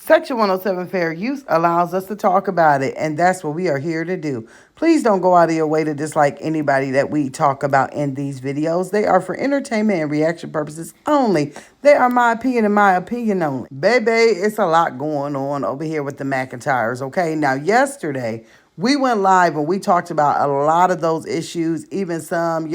Section 107 Fair Use allows us to talk about it, and that's what we are here to do. Please don't go out of your way to dislike anybody that we talk about in these videos. They are for entertainment and reaction purposes only. They are my opinion and my opinion only. Baby, it's a lot going on over here with the McIntyres, okay? Now, yesterday, we went live and we talked about a lot of those issues, even some,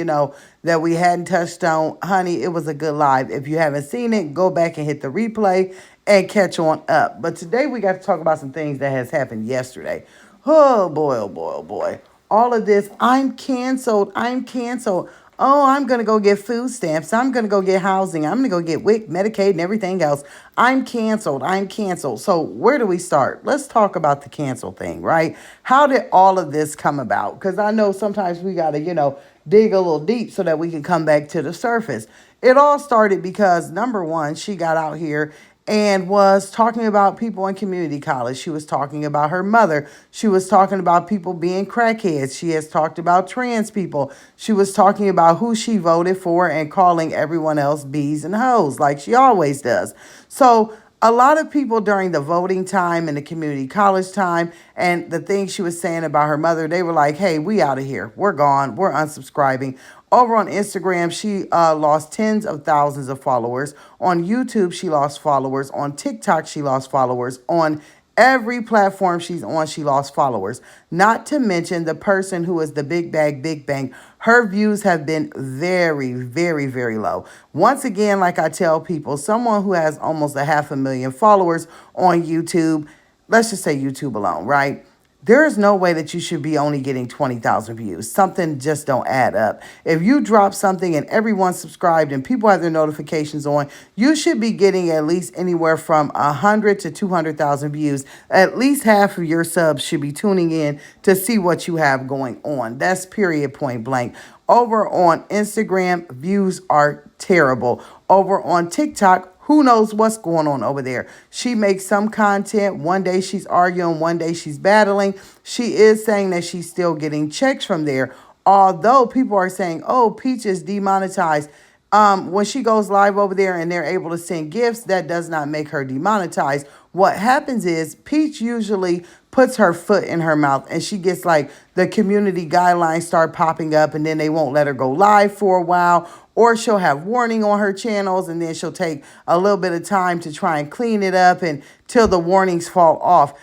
that we hadn't touched on. Honey, it was a good live. If you haven't seen it, go back and hit the replay and catch on up. But today we got to talk about some things that has happened yesterday. Oh boy, oh boy, oh boy. All of this, I'm canceled. I'm canceled. Oh, I'm going to go get food stamps. I'm going to go get housing. I'm going to go get WIC, Medicaid, and everything else. I'm canceled. I'm canceled. So where do we start? Let's talk about the cancel thing, right? How did all of this come about? Because I know sometimes we got to, dig a little deep so that we can come back to the surface. It all started because, number one, she got out here and was talking about people in community college. She was talking about her mother. She was talking about people being crackheads. She has talked about trans people. She was talking about who she voted for and calling everyone else bees and hoes like she always does. So a lot of people during the voting time and the community college time and the things she was saying about her mother, they were like, hey, we out of here. We're gone. We're unsubscribing. Over on Instagram, she lost tens of thousands of followers. On YouTube, she lost followers. On TikTok, she lost followers. On every platform she's on, she lost followers. Not to mention the person who is the big bang. Her views have been very, very, very low. Once again, like I tell people, someone who has almost 500,000 followers on YouTube, let's just say YouTube alone, right? There is no way that you should be only getting 20,000 views. Something just don't add up. If you drop something and everyone's subscribed and people have their notifications on, you should be getting at least anywhere from 100 to 200,000 views. At least half of your subs should be tuning in to see what you have going on. That's period, point blank. Over on Instagram, views are terrible. Over on TikTok, who knows what's going on over there? She makes some content. One day she's arguing. One day she's battling. She is saying that she's still getting checks from there. Although people are saying, oh, Peach is demonetized. When she goes live over there and they're able to send gifts, that does not make her demonetized. What happens is Peach usually puts her foot in her mouth and she gets like the community guidelines start popping up and then they won't let her go live for a while, or she'll have warning on her channels and then she'll take a little bit of time to try and clean it up until the warnings fall off.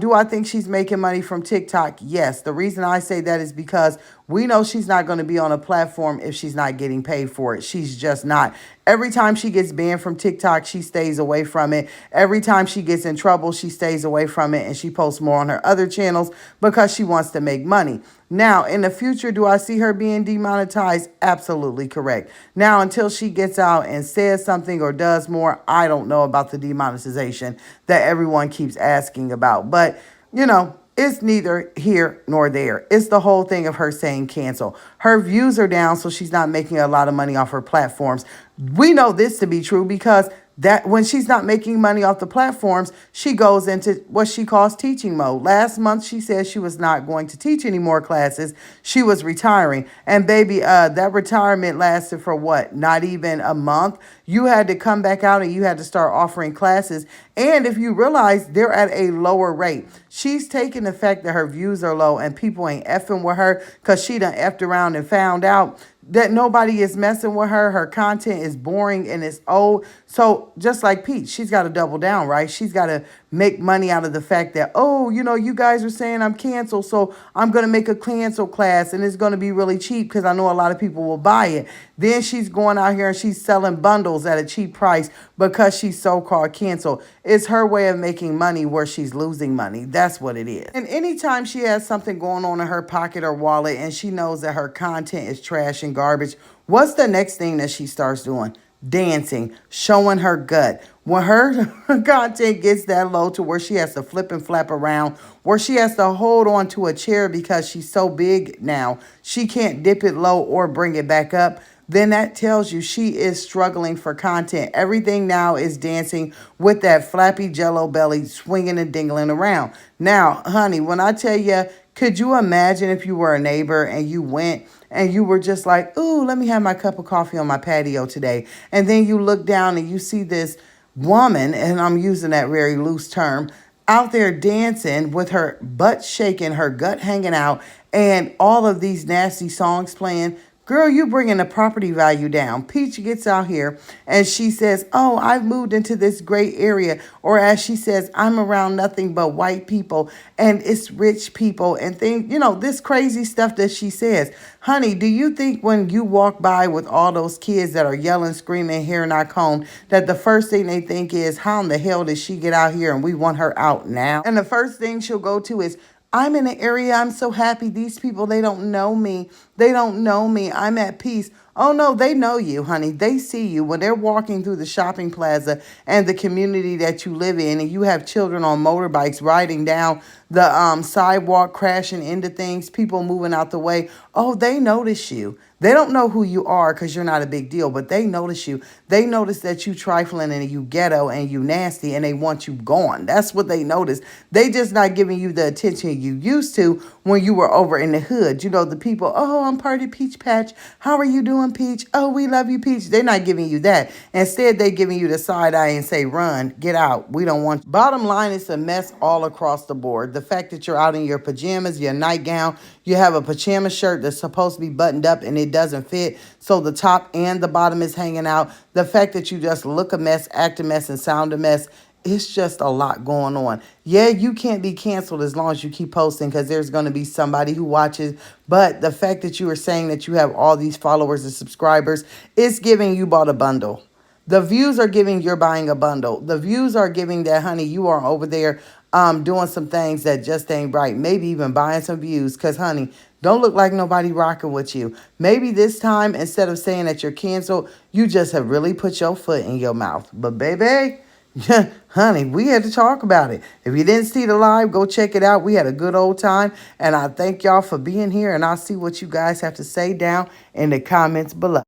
Do I think she's making money from TikTok? Yes. The reason I say that is because we know she's not going to be on a platform if she's not getting paid for it. She's just not. Every time she gets banned from TikTok, she stays away from it. Every time she gets in trouble, she stays away from it and she posts more on her other channels because she wants to make money. Now, in the future, do I see her being demonetized? Absolutely correct. Now, until she gets out and says something or does more, I don't know about the demonetization that everyone keeps asking about. But, it's neither here nor there. It's the whole thing of her saying cancel. Her views are down, so she's not making a lot of money off her platforms. We know this to be true because that when she's not making money off the platforms, she goes into what she calls teaching mode. Last month, she said she was not going to teach any more classes. She was retiring. And baby, that retirement lasted for what? Not even a month. You had to come back out and you had to start offering classes. And if you realize they're at a lower rate, she's taking the fact that her views are low and people ain't effing with her because she done effed around and found out that nobody is messing with her. Her content is boring and it's old. So just like Pete, she's got to double down, right? She's got to make money out of the fact that, oh, you guys are saying I'm canceled, so I'm going to make a cancel class and it's going to be really cheap because I know a lot of people will buy it. Then she's going out here and she's selling bundles at a cheap price because she's so-called canceled. It's her way of making money where she's losing money. That's what it is. And anytime she has something going on in her pocket or wallet and she knows that her content is trash and garbage, what's the next thing that she starts doing? Dancing, showing her gut. When her content gets that low to where she has to flip and flap around, where she has to hold on to a chair because she's so big now, she can't dip it low or bring it back up, then that tells you she is struggling for content. Everything now is dancing with that flappy jello belly swinging and dingling around. Now, honey, when I tell you, could you imagine if you were a neighbor and you went and you were just like, ooh, let me have my cup of coffee on my patio today. And then you look down and you see this woman, and I'm using that very loose term, out there dancing with her butt shaking, her gut hanging out, and all of these nasty songs playing. Girl, you bringing the property value down. Peach gets out here and she says, "Oh, I've moved into this great area." Or as she says, "I'm around nothing but white people and it's rich people and things, this crazy stuff that she says. Honey, do you think when you walk by with all those kids that are yelling, screaming, hair not combed, that the first thing they think is, how in the hell did she get out here and we want her out now? And the first thing she'll go to is, I'm in an area, I'm so happy. These people, they don't know me. They don't know me. I'm at peace. Oh no, they know you, honey. They see you when they're walking through the shopping plaza and the community that you live in, and you have children on motorbikes riding down the sidewalk, crashing into things, people moving out the way. Oh, they notice you. They don't know who you are because you're not a big deal, but they notice you. They notice that you trifling and you ghetto and you nasty and they want you gone. That's what they notice. They just not giving you the attention you used to when you were over in the hood. The people, oh, I'm part of Peach Patch. How are you doing, Peach? Oh, we love you, Peach. They're not giving you that. Instead, they giving you the side eye and say, run, get out. We don't want you. Bottom line, it's a mess all across the board. The fact that you're out in your pajamas, your nightgown, you have a pajama shirt that's supposed to be buttoned up and it doesn't fit. So the top and the bottom is hanging out. The fact that you just look a mess, act a mess, and sound a mess. It's just a lot going on. Yeah, you can't be canceled as long as you keep posting because there's going to be somebody who watches. But the fact that you are saying that you have all these followers and subscribers, it's giving you bought a bundle. The views are giving you're buying a bundle. The views are giving that, honey, you are over there doing some things that just ain't right. Maybe even buying some views because, honey, don't look like nobody rocking with you. Maybe this time, instead of saying that you're canceled, you just have really put your foot in your mouth. But, baby, honey, we had to talk about it. If you didn't see the live, go check it out. We had a good old time. And I thank y'all for being here. And I'll see what you guys have to say down in the comments below.